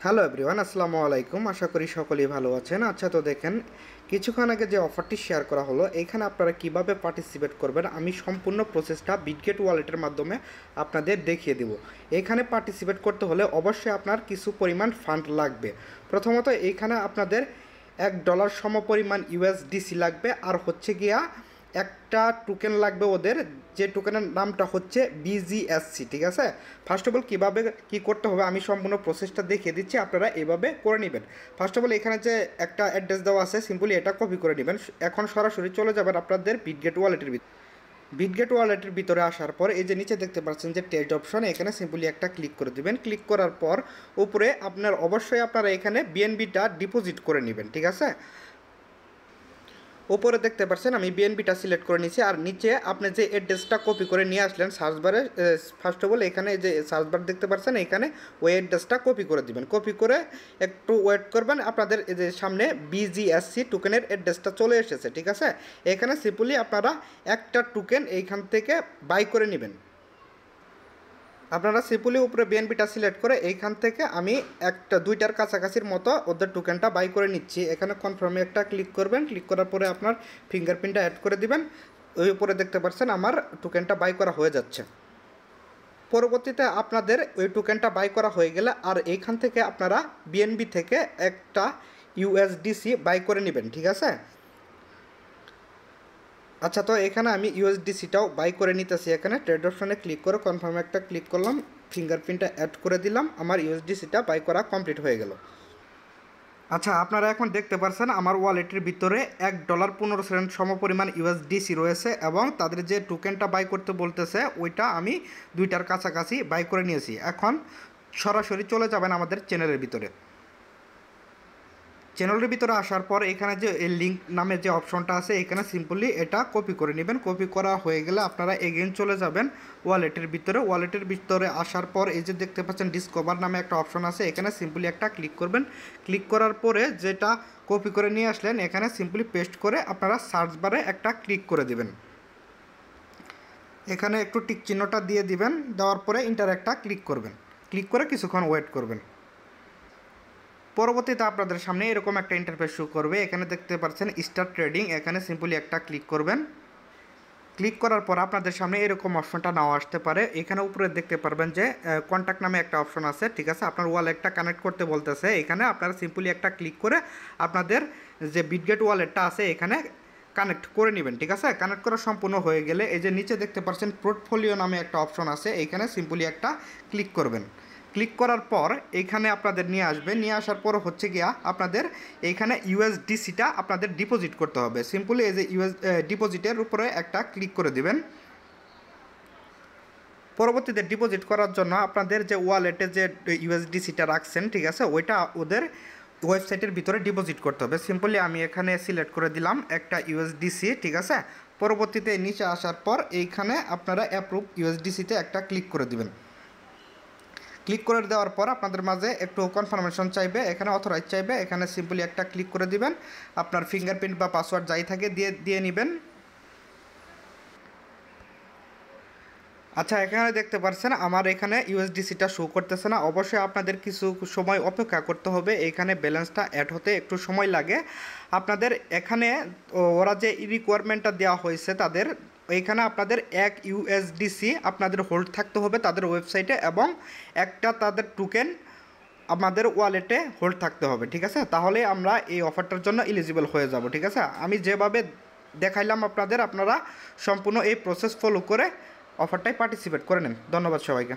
Hello everyone, আসসালামু আলাইকুম। আশা করি সকলেই ভালো আছেন। আচ্ছা, তো দেখেন, কিছুক্ষণ আগে যে অফারটি শেয়ার করা হলো, এখানে আপনারা কিভাবে পার্টিসিপেট করবেন আমি সম্পূর্ণ প্রসেসটা বিটগেট ওয়ালেটের মাধ্যমে আপনাদের দেখিয়ে দেব। এখানে পার্টিসিপেট করতে হলে অবশ্যই আপনার কিছু পরিমাণ ফান্ড লাগবে। প্রথমত এইখানে আপনাদের $1 সমপরিমাণ ইউএসডিসি লাগবে, আর হচ্ছে গিয়া একটা টোকেন লাগবে ওদের, যে টোকেনের নামটা হচ্ছে বিজিএসসি। ঠিক আছে, ফার্স্ট অফ অল কীভাবে কী করতে হবে আমি সম্পূর্ণ প্রসেসটা দেখিয়ে দিচ্ছি, আপনারা এভাবে করে নেবেন। ফার্স্ট অফ অল এখানে যে একটা অ্যাড্রেস দেওয়া আছে, সিম্পলি এটা কপি করে নেবেন। এখন সরাসরি চলে যাবেন আপনাদের বিটগেট ওয়ালেটের ভিতরে। বিটগেট ওয়ালেটের ভিতরে আসার পর এই যে নিচে দেখতে পাচ্ছেন যে টেস্ট অপশন, এখানে সিম্পলি একটা ক্লিক করে দিবেন। ক্লিক করার পর উপরে অবশ্যই আপনারা এখানে বিএনবিটা ডিপোজিট করে নেবেন। ঠিক আছে, উপরে দেখতে পাচ্ছেন আমি বিএনবিটা সিলেক্ট করে নিয়েছি, আর নিচে আপনি যে অ্যাড্রেসটা কপি করে নিয়ে আসলেন সার্চ বারে, ফার্স্ট অফ অল এখানে যে সার্চ বার দেখতে পাচ্ছেন, এখানে ওই অ্যাড্রেসটা কপি করে দিবেন। কপি করে একটু ওয়েট করবেন, আপনাদের এই যে সামনে বিজিএসসি টোকেনের অ্যাড্রেসটা চলে এসেছে। ঠিক আছে, এখানে সিম্পলি আপনারা একটা টোকেন এইখান থেকে বাই করে নেবেন। আপনারা সিম্পলি উপরে বিএনপিটা সিলেক্ট করে এইখান থেকে আমি দুইটার কাছাকাছির মতো ওদের টোকেনটা বাই করে নিচ্ছি। এখানে কনফার্মে একটা ক্লিক করবেন। ক্লিক করার পরে আপনার ফিঙ্গারপ্রিন্টটা অ্যাড করে দিবেন। ওই উপরে দেখতে পাচ্ছেন আমার টোকেনটা বাই করা হয়ে যাচ্ছে। পরবর্তীতে আপনাদের ওই টোকেনটা বাই করা হয়ে গেলে আর এইখান থেকে আপনারা বিএনবি থেকে একটা ইউএসডিসি বাই করে নেবেন। ঠিক আছে, আচ্ছা, তো এখানে আমি ইউএসডিসিটাও বাই করে নিতেছি। এখানে ট্রেড অপশনে ক্লিক করে কনফার্ম একটা ক্লিক করলাম, ফিঙ্গারপ্রিন্টটা অ্যাড করে দিলাম, আমার ইউএসডিসিটা বাই করা কমপ্লিট হয়ে গেল। আচ্ছা, আপনারা এখন দেখতে পাচ্ছেন আমার ওয়ালেটের ভিতরে $1.15 সমপরিমাণ ইউএসডিসি রয়েছে, এবং তাদের যে টোকেনটা বাই করতে বলতেছে ওইটা আমি দুইটার কাছাকাছি বাই করে নিয়েছি। এখন সরাসরি চলে যাবেন আমাদের চ্যানেলের ভিতরে। চ্যানেলের ভিতরে আসার পর এখানে যে লিঙ্ক নামে যে অপশনটা আছে, এখানে সিম্পলি এটা কপি করে নেবেন। কপি করা হয়ে গেলে আপনারা এগেইন চলে যাবেন ওয়ালেটের ভিতরে। ওয়ালেটের ভিতরে আসার পর এই যে দেখতে পাচ্ছেন ডিসকভার নামে একটা অপশন আছে, এখানে সিম্পলি একটা ক্লিক করবেন। ক্লিক করার পরে যেটা কপি করে নিয়ে আসলেন এখানে সিম্পলি পেস্ট করে আপনারা সার্চ বারে একটা ক্লিক করে দিবেন। এখানে একটু টিক চিহ্নটা দিয়ে দিবেন, দেওয়ার পরে ইন্টার একটা ক্লিক করবেন। ক্লিক করে কিছুক্ষণ ওয়েট করবেন। পরবর্তীতে আপনাদের সামনে এরকম একটা ইন্টারফেস শো করবে। এখানে দেখতে পাচ্ছেন স্টার্ট ট্রেডিং, এখানে সিম্পলি একটা ক্লিক করবেন। ক্লিক করার পর আপনাদের সামনে এরকম অপশনটা নাও আসতে পারে। এখানে উপরে দেখতে পারবেন যে কন্ট্যাক্ট নামে একটা অপশন আছে। ঠিক আছে, আপনার ওয়ালেটটা কানেক্ট করতে বলতেছে। এখানে আপনারা সিম্পলি একটা ক্লিক করে আপনাদের যে বিটগেট ওয়ালেটটা আছে এখানে কানেক্ট করে নেবেন। ঠিক আছে, কানেক্ট করা সম্পূর্ণ হয়ে গেলে এই যে নিচে দেখতে পাচ্ছেন পোর্টফোলিও নামে একটা অপশন আছে, এখানে সিম্পলি একটা ক্লিক করবেন। ক্লিক করার পর এইখানে আপনাদের নিয়ে আসবে। নিয়ে আসার পর হচ্ছে গিয়া আপনাদের এইখানে ইউএসডিসিটা আপনাদের ডিপোজিট করতে হবে। সিম্পলি এই যে ডিপোজিটের উপরে একটা ক্লিক করে দিবেন। পরবর্তীতে ডিপোজিট করার জন্য আপনাদের যে ওয়ালেটে যে ইউএসডিসিটা রাখছেন, ঠিক আছে, ওইটা ওদের ওয়েবসাইটের ভিতরে ডিপোজিট করতে হবে। সিম্পলি আমি এখানে সিলেক্ট করে দিলাম একটা ইউএসডিসি। ঠিক আছে, পরবর্তীতে নিচে আসার পর এইখানে আপনারা অ্যাপ্রুভ ইউএসডিসিতে একটা ক্লিক করে দিবেন। ক্লিক করে দেওয়ার পর আপনাদের মাঝে একটু কনফার্মেশন চাইবে, এখানে অথরাইজ চাইবে, এখানে সিম্পলি একটা ক্লিক করে দিবেন। আপনার ফিঙ্গারপ্রিন্ট বা পাসওয়ার্ড যাই থাকে দিয়ে নেবেন। আচ্ছা, এখানে দেখতে পাচ্ছেন আমার এখানে ইউএসডিসিটা শো করতেছে না। অবশ্যই আপনাদের কিছু সময় অপেক্ষা করতে হবে, এখানে ব্যালেন্সটা অ্যাড হতে একটু সময় লাগে আপনাদের। এখানে ওরা যে রিকোয়ারমেন্টটা দেওয়া হয়েছে তাদের, এইখানে আপনাদের এক ইউএসডিসি আপনাদের হোল্ড থাকতে হবে তাদের ওয়েবসাইটে, এবং একটা তাদের টোকেন আমাদের ওয়ালেটে হোল্ড থাকতে হবে। ঠিক আছে, তাহলে আমরা এই অফারটার জন্য এলিজিবল হয়ে যাব। ঠিক আছে, আমি যেভাবে দেখাইলাম আপনারা সম্পূর্ণ এই প্রসেস ফলো করে অফারটায় পার্টিসিপেট করে নেন। ধন্যবাদ সবাইকে।